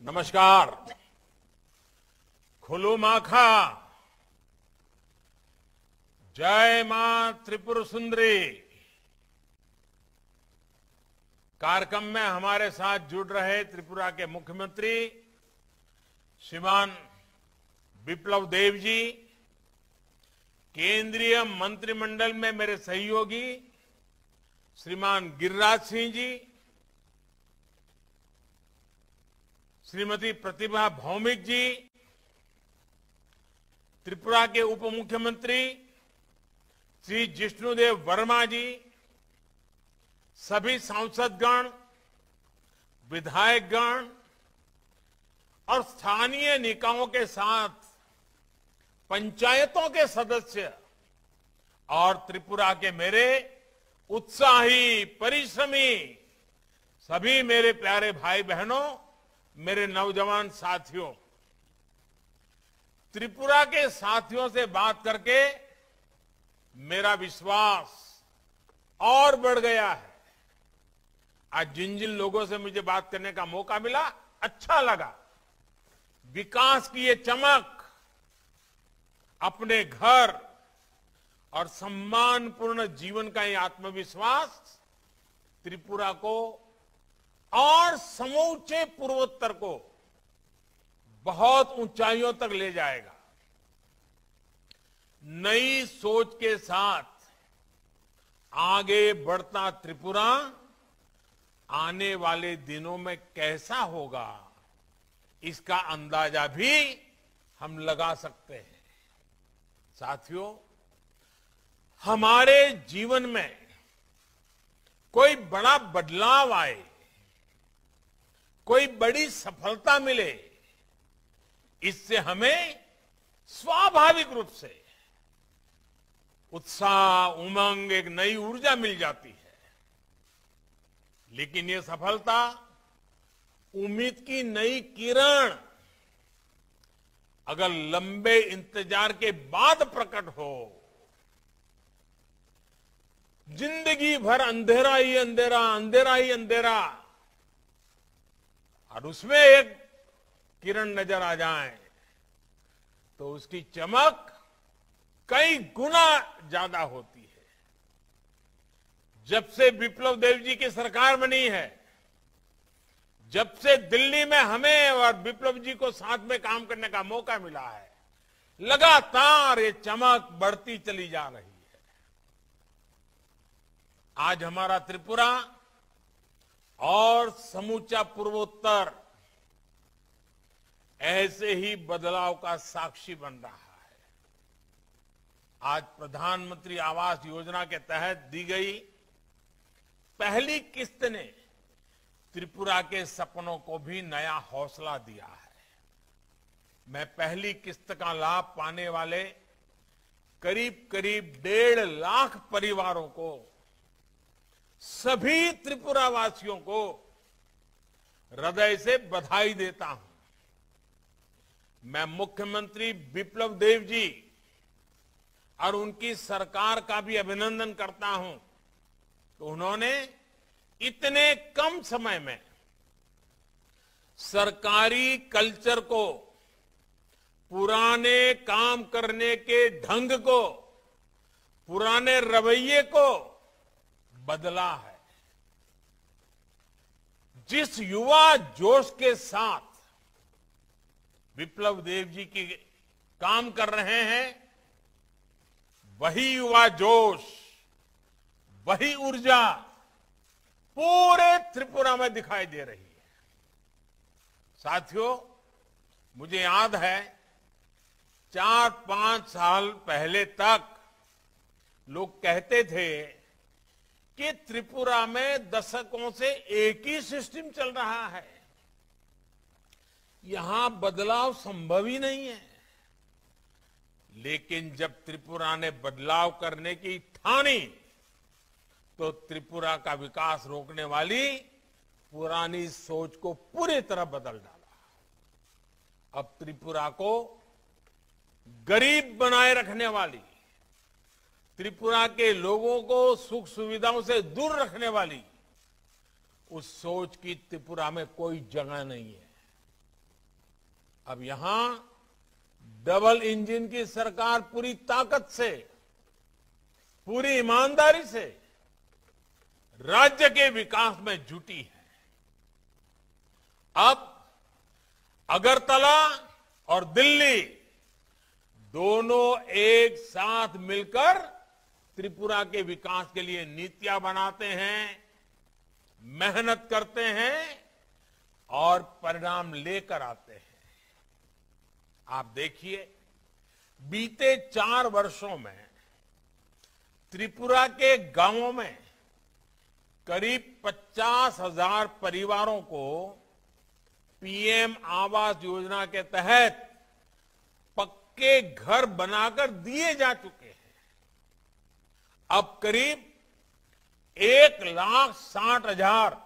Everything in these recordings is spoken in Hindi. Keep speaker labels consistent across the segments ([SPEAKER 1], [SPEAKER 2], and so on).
[SPEAKER 1] नमस्कार। खुलू माखा, जय मां त्रिपुर सुंदरी। कार्यक्रम में हमारे साथ जुड़ रहे त्रिपुरा के मुख्यमंत्री श्रीमान बिप्लब देव जी, केंद्रीय मंत्रिमंडल में मेरे सहयोगी श्रीमान गिरिराज सिंह जी, श्रीमती प्रतिभा भौमिक जी, त्रिपुरा के उप मुख्यमंत्री श्री जिष्णुदेव वर्मा जी, सभी सांसदगण, विधायकगण और स्थानीय निकायों के साथ पंचायतों के सदस्य और त्रिपुरा के मेरे उत्साही, परिश्रमी सभी मेरे प्यारे भाई बहनों, मेरे नौजवान साथियों, त्रिपुरा के साथियों से बात करके मेरा विश्वास और बढ़ गया है। आज जिन जिन लोगों से मुझे बात करने का मौका मिला, अच्छा लगा। विकास की ये चमक, अपने घर और सम्मानपूर्ण जीवन का ये आत्मविश्वास त्रिपुरा को और समूचे पूर्वोत्तर को बहुत ऊंचाइयों तक ले जाएगा। नई सोच के साथ आगे बढ़ता त्रिपुरा आने वाले दिनों में कैसा होगा, इसका अंदाजा भी हम लगा सकते हैं। साथियों, हमारे जीवन में कोई बड़ा बदलाव आए, कोई बड़ी सफलता मिले, इससे हमें स्वाभाविक रूप से उत्साह, उमंग, एक नई ऊर्जा मिल जाती है। लेकिन ये सफलता उम्मीद की नई किरण अगर लंबे इंतजार के बाद प्रकट हो, जिंदगी भर अंधेरा ही अंधेरा, अंधेरा ही अंधेरा, और उसमें एक किरण नजर आ जाए तो उसकी चमक कई गुना ज्यादा होती है। जब से बिप्लब देव जी की सरकार बनी है, जब से दिल्ली में हमें और बिप्लब जी को साथ में काम करने का मौका मिला है, लगातार ये चमक बढ़ती चली जा रही है। आज हमारा त्रिपुरा और समूचा पूर्वोत्तर ऐसे ही बदलाव का साक्षी बन रहा है। आज प्रधानमंत्री आवास योजना के तहत दी गई पहली किस्त ने त्रिपुरा के सपनों को भी नया हौसला दिया है। मैं पहली किस्त का लाभ पाने वाले करीब करीब 1.5 लाख परिवारों को, सभी त्रिपुरा वासियों को हृदय से बधाई देता हूं। मैं मुख्यमंत्री बिप्लब देव जी और उनकी सरकार का भी अभिनंदन करता हूं कि उन्होंने इतने कम समय में सरकारी कल्चर को, पुराने काम करने के ढंग को, पुराने रवैये को बदला है। जिस युवा जोश के साथ बिप्लब देव जी की काम कर रहे हैं, वही युवा जोश, वही ऊर्जा पूरे त्रिपुरा में दिखाई दे रही है। साथियों, मुझे याद है 4-5 साल पहले तक लोग कहते थे कि त्रिपुरा में दशकों से एक ही सिस्टम चल रहा है, यहां बदलाव संभव ही नहीं है। लेकिन जब त्रिपुरा ने बदलाव करने की ठानी तो त्रिपुरा का विकास रोकने वाली पुरानी सोच को पूरी तरह बदल डाला। अब त्रिपुरा को गरीब बनाए रखने वाली, त्रिपुरा के लोगों को सुख सुविधाओं से दूर रखने वाली उस सोच की त्रिपुरा में कोई जगह नहीं है। अब यहां डबल इंजन की सरकार पूरी ताकत से, पूरी ईमानदारी से राज्य के विकास में जुटी है। अब अगरतला और दिल्ली दोनों एक साथ मिलकर त्रिपुरा के विकास के लिए नीतियां बनाते हैं, मेहनत करते हैं और परिणाम लेकर आते हैं। आप देखिए, बीते 4 वर्षों में त्रिपुरा के गांवों में करीब 50,000 परिवारों को पीएम आवास योजना के तहत पक्के घर बनाकर दिए जा चुके हैं। अब करीब 1,60,000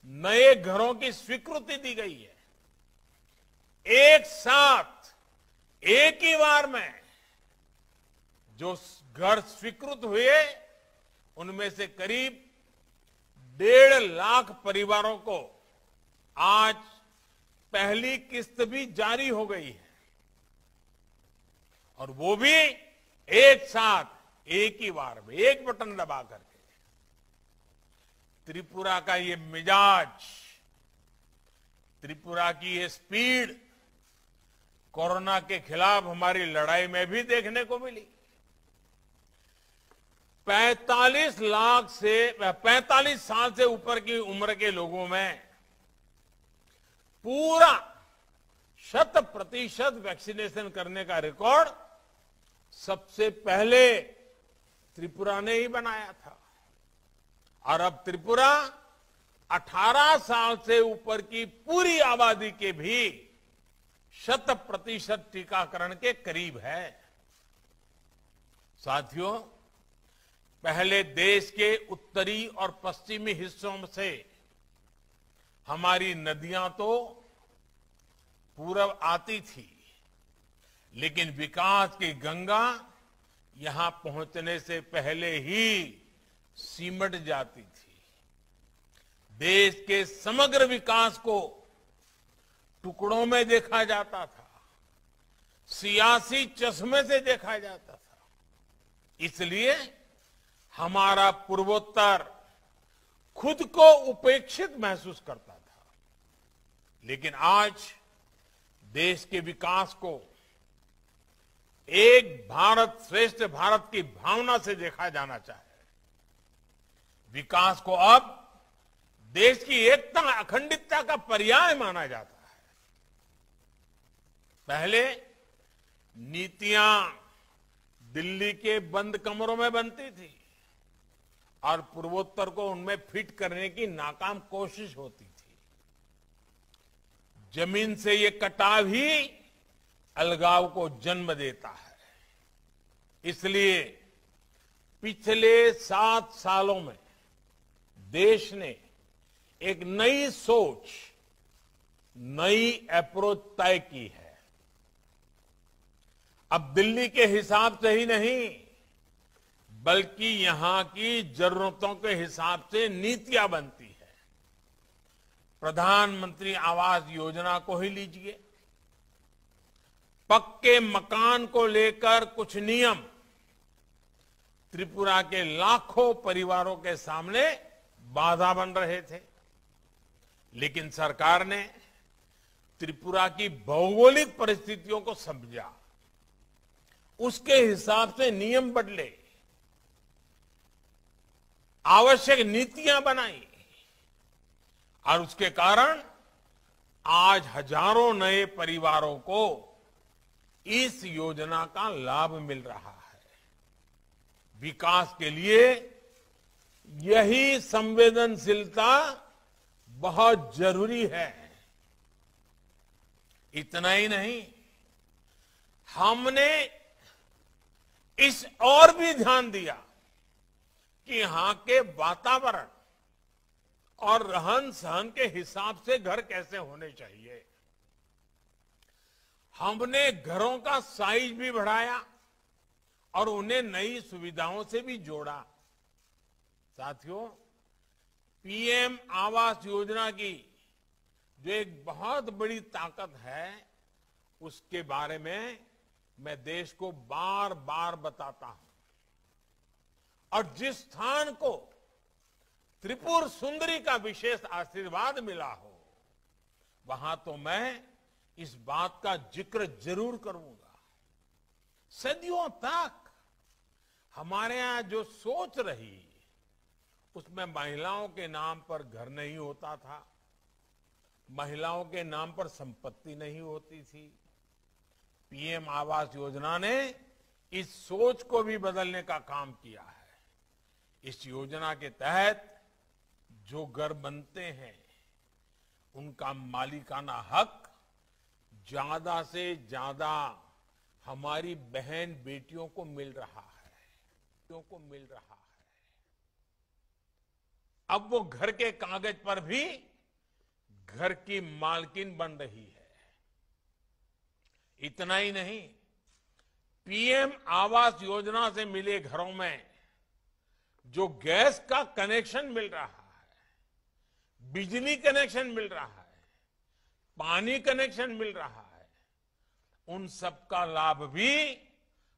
[SPEAKER 1] नए घरों की स्वीकृति दी गई है। एक साथ, एक ही बार में जो घर स्वीकृत हुए, उनमें से करीब 1.5 लाख परिवारों को आज पहली किस्त भी जारी हो गई है, और वो भी एक साथ, एक ही बार में, एक बटन दबा करके। त्रिपुरा का ये मिजाज, त्रिपुरा की ये स्पीड कोरोना के खिलाफ हमारी लड़ाई में भी देखने को मिली। 45 साल से ऊपर की उम्र के लोगों में पूरा 100% वैक्सीनेशन करने का रिकॉर्ड सबसे पहले त्रिपुरा ने ही बनाया था। और अब त्रिपुरा 18 साल से ऊपर की पूरी आबादी के भी 100% टीकाकरण के करीब है। साथियों, पहले देश के उत्तरी और पश्चिमी हिस्सों से हमारी नदियां तो पूरब आती थी, लेकिन विकास की गंगा यहां पहुंचने से पहले ही सिमट जाती थी। देश के समग्र विकास को टुकड़ों में देखा जाता था, सियासी चश्मे से देखा जाता था। इसलिए हमारा पूर्वोत्तर खुद को उपेक्षित महसूस करता था। लेकिन आज देश के विकास को एक भारत श्रेष्ठ भारत की भावना से देखा जाना चाहिए। विकास को अब देश की एकता, अखंडितता का पर्याय माना जाता है। पहले नीतियां दिल्ली के बंद कमरों में बनती थी और पूर्वोत्तर को उनमें फिट करने की नाकाम कोशिश होती थी। जमीन से ये कटाव ही अलगाव को जन्म देता है। इसलिए पिछले 7 सालों में देश ने एक नई सोच, नई अप्रोच तय की है। अब दिल्ली के हिसाब से ही नहीं, बल्कि यहां की जरूरतों के हिसाब से नीतियां बनती है। प्रधानमंत्री आवास योजना को ही लीजिए, पक्के मकान को लेकर कुछ नियम त्रिपुरा के लाखों परिवारों के सामने बाधा बन रहे थे, लेकिन सरकार ने त्रिपुरा की भौगोलिक परिस्थितियों को समझा, उसके हिसाब से नियम बदले, आवश्यक नीतियां बनाई, और उसके कारण आज हजारों नए परिवारों को इस योजना का लाभ मिल रहा है। विकास के लिए यही संवेदनशीलता बहुत जरूरी है। इतना ही नहीं, हमने इस और भी ध्यान दिया कि यहां के वातावरण और रहन सहन के हिसाब से घर कैसे होने चाहिए। हमने घरों का साइज भी बढ़ाया और उन्हें नई सुविधाओं से भी जोड़ा। साथियों, पीएम आवास योजना की जो एक बहुत बड़ी ताकत है, उसके बारे में मैं देश को बार बार बताता हूं। और जिस स्थान को त्रिपुर सुंदरी का विशेष आशीर्वाद मिला हो, वहां तो मैं इस बात का जिक्र जरूर करूंगा। सदियों तक हमारे यहां जो सोच रही, उसमें महिलाओं के नाम पर घर नहीं होता था, महिलाओं के नाम पर संपत्ति नहीं होती थी। पीएम आवास योजना ने इस सोच को भी बदलने का काम किया है। इस योजना के तहत जो घर बनते हैं, उनका मालिकाना हक ज्यादा से ज्यादा हमारी बहन बेटियों को मिल रहा है, अब वो घर के कागज पर भी घर की मालकिन बन रही है। इतना ही नहीं, पीएम आवास योजना से मिले घरों में जो गैस का कनेक्शन मिल रहा है, बिजली कनेक्शन मिल रहा है, पानी कनेक्शन मिल रहा है, उन सब का लाभ भी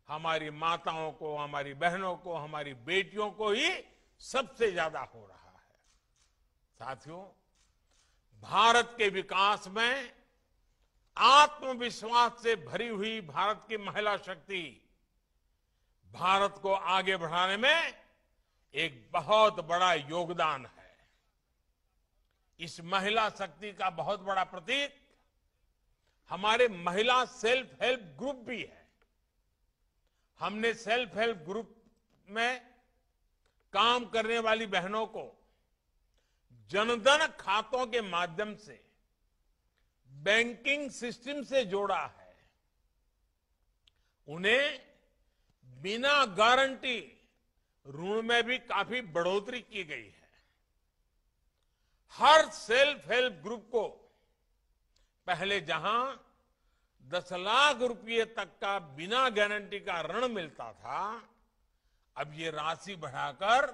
[SPEAKER 1] हमारी माताओं को, हमारी बहनों को, हमारी बेटियों को ही सबसे ज्यादा हो रहा है। साथियों, भारत के विकास में आत्मविश्वास से भरी हुई भारत की महिला शक्ति भारत को आगे बढ़ाने में एक बहुत बड़ा योगदान है। इस महिला शक्ति का बहुत बड़ा प्रतीक हमारे महिला सेल्फ हेल्प ग्रुप भी है। हमने सेल्फ हेल्प ग्रुप में काम करने वाली बहनों को जनधन खातों के माध्यम से बैंकिंग सिस्टम से जोड़ा है। उन्हें बिना गारंटी ऋण में भी काफी बढ़ोतरी की गई है। हर सेल्फ हेल्प ग्रुप को पहले जहां 10 लाख रुपए तक का बिना गारंटी का ऋण मिलता था, अब ये राशि बढ़ाकर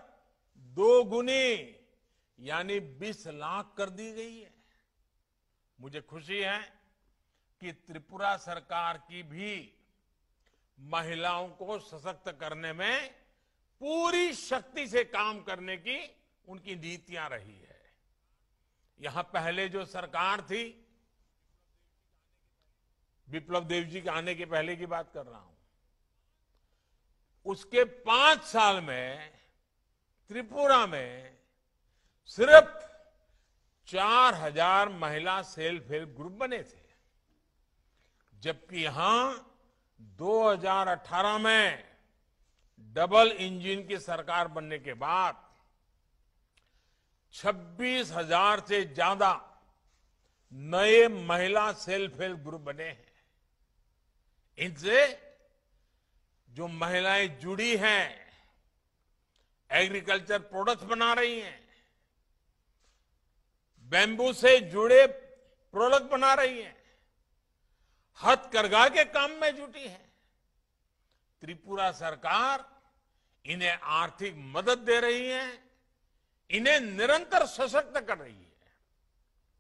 [SPEAKER 1] 2 गुनी यानी 20 लाख कर दी गई है। मुझे खुशी है कि त्रिपुरा सरकार की भी महिलाओं को सशक्त करने में पूरी शक्ति से काम करने की उनकी नीतियां रही है। यहां पहले जो सरकार थी, विप्लव देव जी के आने के पहले की बात कर रहा हूं, उसके 5 साल में त्रिपुरा में सिर्फ 4000 महिला सेल्फ हेल्प ग्रुप बने थे, जबकि यहां 2018 में डबल इंजन की सरकार बनने के बाद 26,000 से ज्यादा नए महिला सेल्फ हेल्प ग्रुप बने हैं। इनसे जो महिलाएं जुड़ी हैं, एग्रीकल्चर प्रोडक्ट्स बना रही हैं, बैम्बू से जुड़े प्रोडक्ट बना रही हैं, हथकरघा के काम में जुटी है। त्रिपुरा सरकार इन्हें आर्थिक मदद दे रही है, इन्हें निरंतर सशक्त कर रही है।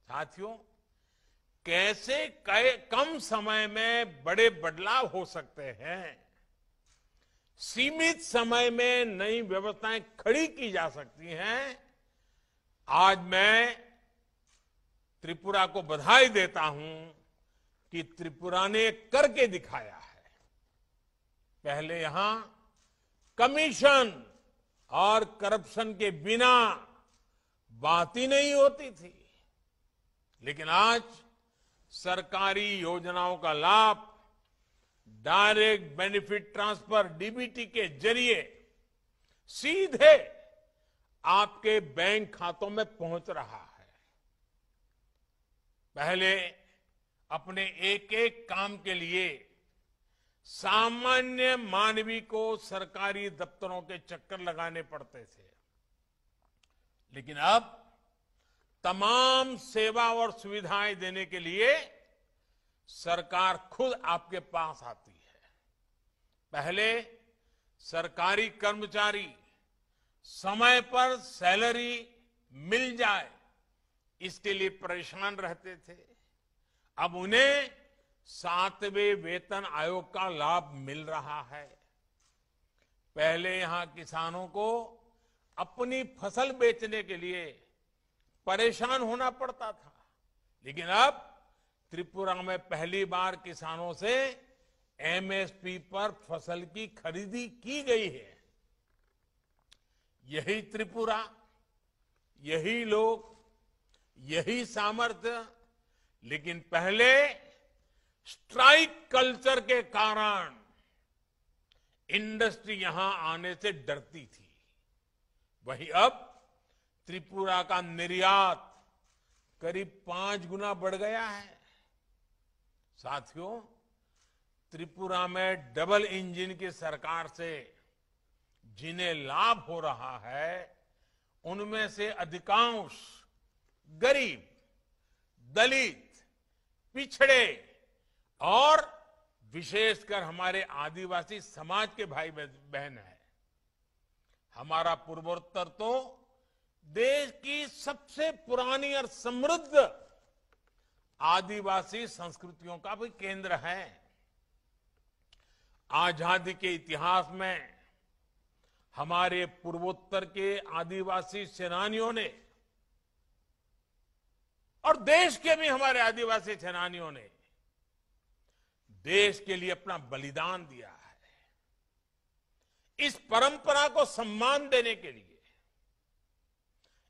[SPEAKER 1] साथियों, कैसे कम समय में बड़े बदलाव हो सकते हैं, सीमित समय में नई व्यवस्थाएं खड़ी की जा सकती हैं, आज मैं त्रिपुरा को बधाई देता हूं कि त्रिपुरा ने करके दिखाया है। पहले यहां कमीशन और करप्शन के बिना बात ही नहीं होती थी, लेकिन आज सरकारी योजनाओं का लाभ डायरेक्ट बेनिफिट ट्रांसफर डीबीटी के जरिए सीधे आपके बैंक खातों में पहुंच रहा है। पहले अपने एक एक काम के लिए सामान्य मानवी को सरकारी दफ्तरों के चक्कर लगाने पड़ते थे, लेकिन अब तमाम सेवा और सुविधाएं देने के लिए सरकार खुद आपके पास आती है। पहले सरकारी कर्मचारी समय पर सैलरी मिल जाए, इसके लिए परेशान रहते थे। अब उन्हें 7वें वेतन आयोग का लाभ मिल रहा है। पहले यहां किसानों को अपनी फसल बेचने के लिए परेशान होना पड़ता था, लेकिन अब त्रिपुरा में पहली बार किसानों से एमएसपी पर फसल की खरीदी की गई है। यही त्रिपुरा, यही लोग, यही सामर्थ्य, लेकिन पहले स्ट्राइक कल्चर के कारण इंडस्ट्री यहां आने से डरती थी। वहीं अब त्रिपुरा का निर्यात करीब 5 गुना बढ़ गया है। साथियों, त्रिपुरा में डबल इंजन की सरकार से जिन्हें लाभ हो रहा है, उनमें से अधिकांश गरीब, दलित, पिछड़े और विशेषकर हमारे आदिवासी समाज के भाई बहन हैं। हमारा पूर्वोत्तर तो देश की सबसे पुरानी और समृद्ध आदिवासी संस्कृतियों का भी केंद्र है। आजादी के इतिहास में हमारे पूर्वोत्तर के आदिवासी सेनानियों ने और देश के भी हमारे आदिवासी सेनानियों ने देश के लिए अपना बलिदान दिया है। इस परंपरा को सम्मान देने के लिए,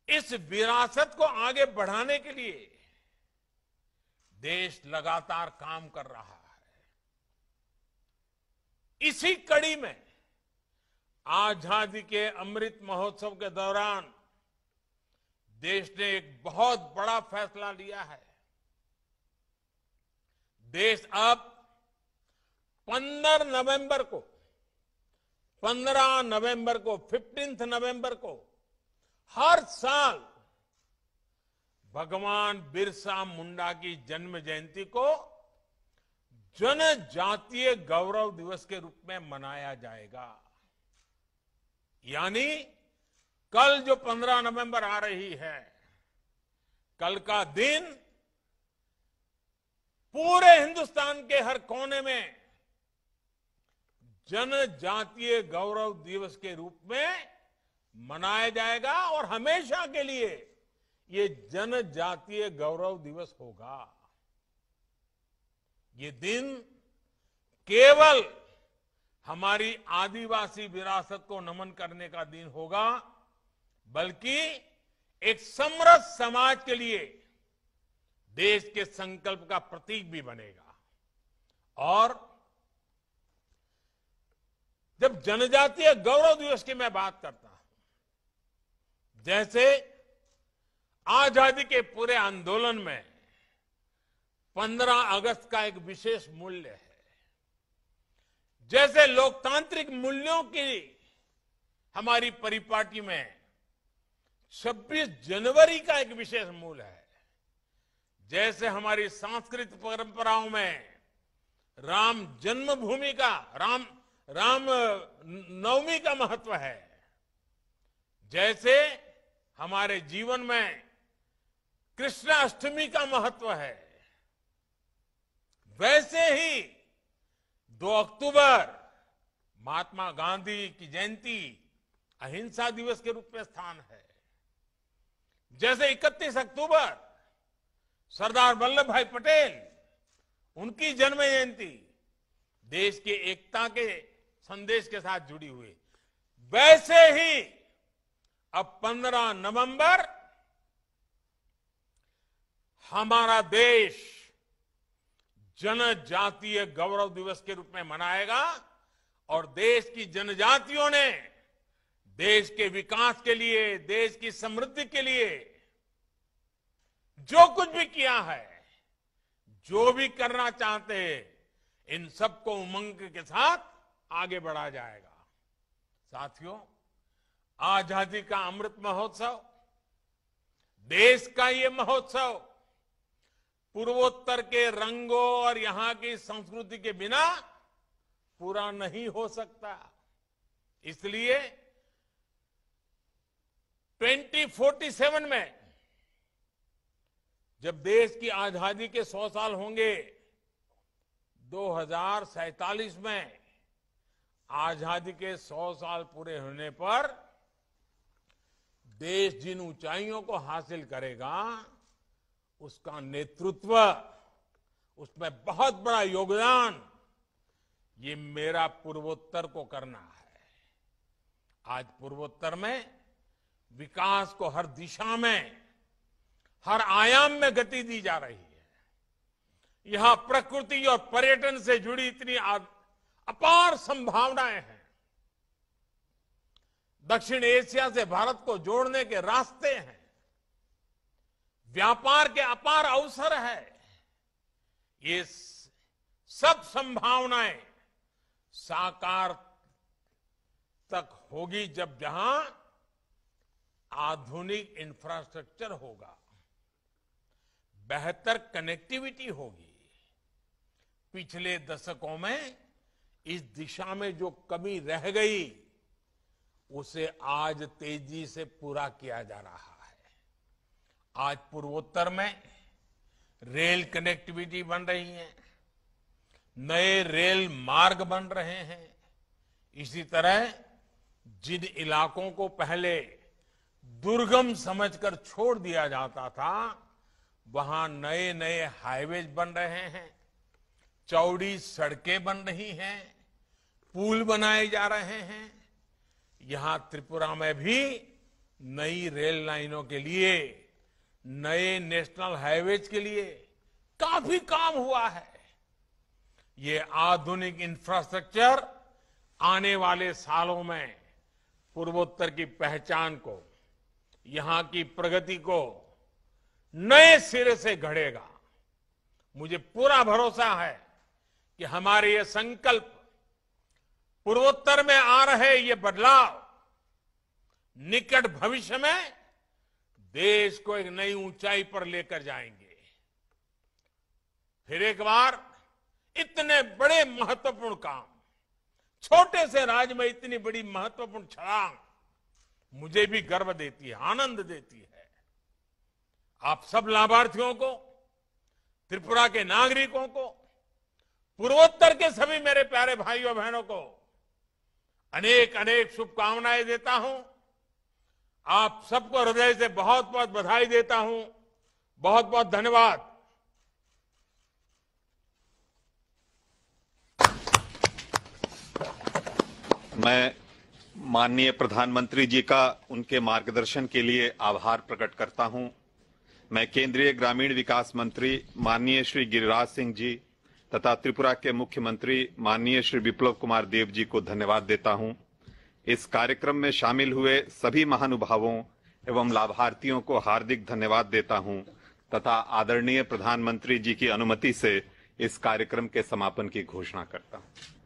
[SPEAKER 1] इस विरासत को आगे बढ़ाने के लिए देश लगातार काम कर रहा है। इसी कड़ी में आजादी के अमृत महोत्सव के दौरान देश ने एक बहुत बड़ा फैसला लिया है। देश अब 15 नवंबर को 15 नवंबर को हर साल भगवान बिरसा मुंडा की जन्म जयंती को जनजातीय गौरव दिवस के रूप में मनाया जाएगा। यानी कल जो 15 नवंबर आ रही है, कल का दिन पूरे हिंदुस्तान के हर कोने में जनजातीय गौरव दिवस के रूप में मनाया जाएगा और हमेशा के लिए ये जनजातीय गौरव दिवस होगा। ये दिन केवल हमारी आदिवासी विरासत को नमन करने का दिन होगा, बल्कि एक समृद्ध समाज के लिए देश के संकल्प का प्रतीक भी बनेगा। और जब जनजातीय गौरव दिवस की मैं बात करता हूं, जैसे आजादी के पूरे आंदोलन में 15 अगस्त का एक विशेष मूल्य है, जैसे लोकतांत्रिक मूल्यों की हमारी परिपाटी में 26 जनवरी का एक विशेष मूल्य है, जैसे हमारी सांस्कृतिक परंपराओं में राम जन्मभूमि का राम नवमी का महत्व है, जैसे हमारे जीवन में कृष्णाष्टमी का महत्व है, वैसे ही 2 अक्टूबर महात्मा गांधी की जयंती अहिंसा दिवस के रूप में स्थान है। जैसे 31 अक्टूबर सरदार वल्लभ भाई पटेल, उनकी जन्म जयंती देश की एकता के संदेश के साथ जुड़ी हुई, वैसे ही अब 15 नवंबर हमारा देश जनजातीय गौरव दिवस के रूप में मनाएगा और देश की जनजातियों ने देश के विकास के लिए, देश की समृद्धि के लिए जो कुछ भी किया है, जो भी करना चाहते हैं, इन सबको उमंग के साथ आगे बढ़ा जाएगा। साथियों, आजादी का अमृत महोत्सव, देश का ये महोत्सव पूर्वोत्तर के रंगों और यहां की संस्कृति के बिना पूरा नहीं हो सकता। इसलिए 2047 में जब देश की आजादी के 100 साल होंगे 2047 में, आजादी के 100 साल पूरे होने पर देश जिन ऊंचाइयों को हासिल करेगा, उसका नेतृत्व, उसमें बहुत बड़ा योगदान ये मेरा पूर्वोत्तर को करना है। आज पूर्वोत्तर में विकास को हर दिशा में, हर आयाम में गति दी जा रही है। यहां प्रकृति और पर्यटन से जुड़ी इतनी अपार संभावनाएं हैं। दक्षिण एशिया से भारत को जोड़ने के रास्ते हैं। व्यापार के अपार अवसर है। ये सब संभावनाएं साकार तक होगी जब जहां आधुनिक इंफ्रास्ट्रक्चर होगा, बेहतर कनेक्टिविटी होगी। पिछले दशकों में इस दिशा में जो कमी रह गई, उसे आज तेजी से पूरा किया जा रहा है। आज पूर्वोत्तर में रेल कनेक्टिविटी बन रही है, नए रेल मार्ग बन रहे हैं। इसी तरह जिन इलाकों को पहले दुर्गम समझकर छोड़ दिया जाता था, वहां नए नए हाईवेज बन रहे हैं, चौड़ी सड़कें बन रही हैं, पुल बनाए जा रहे हैं। यहां त्रिपुरा में भी नई रेल लाइनों के लिए, नए नेशनल हाईवेज के लिए काफी काम हुआ है। ये आधुनिक इंफ्रास्ट्रक्चर आने वाले सालों में पूर्वोत्तर की पहचान को, यहां की प्रगति को नए सिरे से गढ़ेगा। मुझे पूरा भरोसा है कि हमारे ये संकल्प, पूर्वोत्तर में आ रहे ये बदलाव निकट भविष्य में देश को एक नई ऊंचाई पर लेकर जाएंगे। फिर एक बार इतने बड़े महत्वपूर्ण काम, छोटे से राज्य में इतनी बड़ी महत्वपूर्ण छलांग मुझे भी गर्व देती है, आनंद देती है। आप सब लाभार्थियों को, त्रिपुरा के नागरिकों को, पूर्वोत्तर के सभी मेरे प्यारे भाइयों बहनों को अनेक अनेक शुभकामनाएं देता हूं। आप सबको हृदय से बहुत बहुत बधाई देता हूं। बहुत बहुत धन्यवाद।
[SPEAKER 2] मैं माननीय प्रधानमंत्री जी का उनके मार्गदर्शन के लिए आभार प्रकट करता हूं। मैं केंद्रीय ग्रामीण विकास मंत्री माननीय श्री गिरिराज सिंह जी तथा त्रिपुरा के मुख्यमंत्री माननीय श्री विप्लव कुमार देव जी को धन्यवाद देता हूं। इस कार्यक्रम में शामिल हुए सभी महानुभावों एवं लाभार्थियों को हार्दिक धन्यवाद देता हूं तथा आदरणीय प्रधानमंत्री जी की अनुमति से इस कार्यक्रम के समापन की घोषणा करता हूं।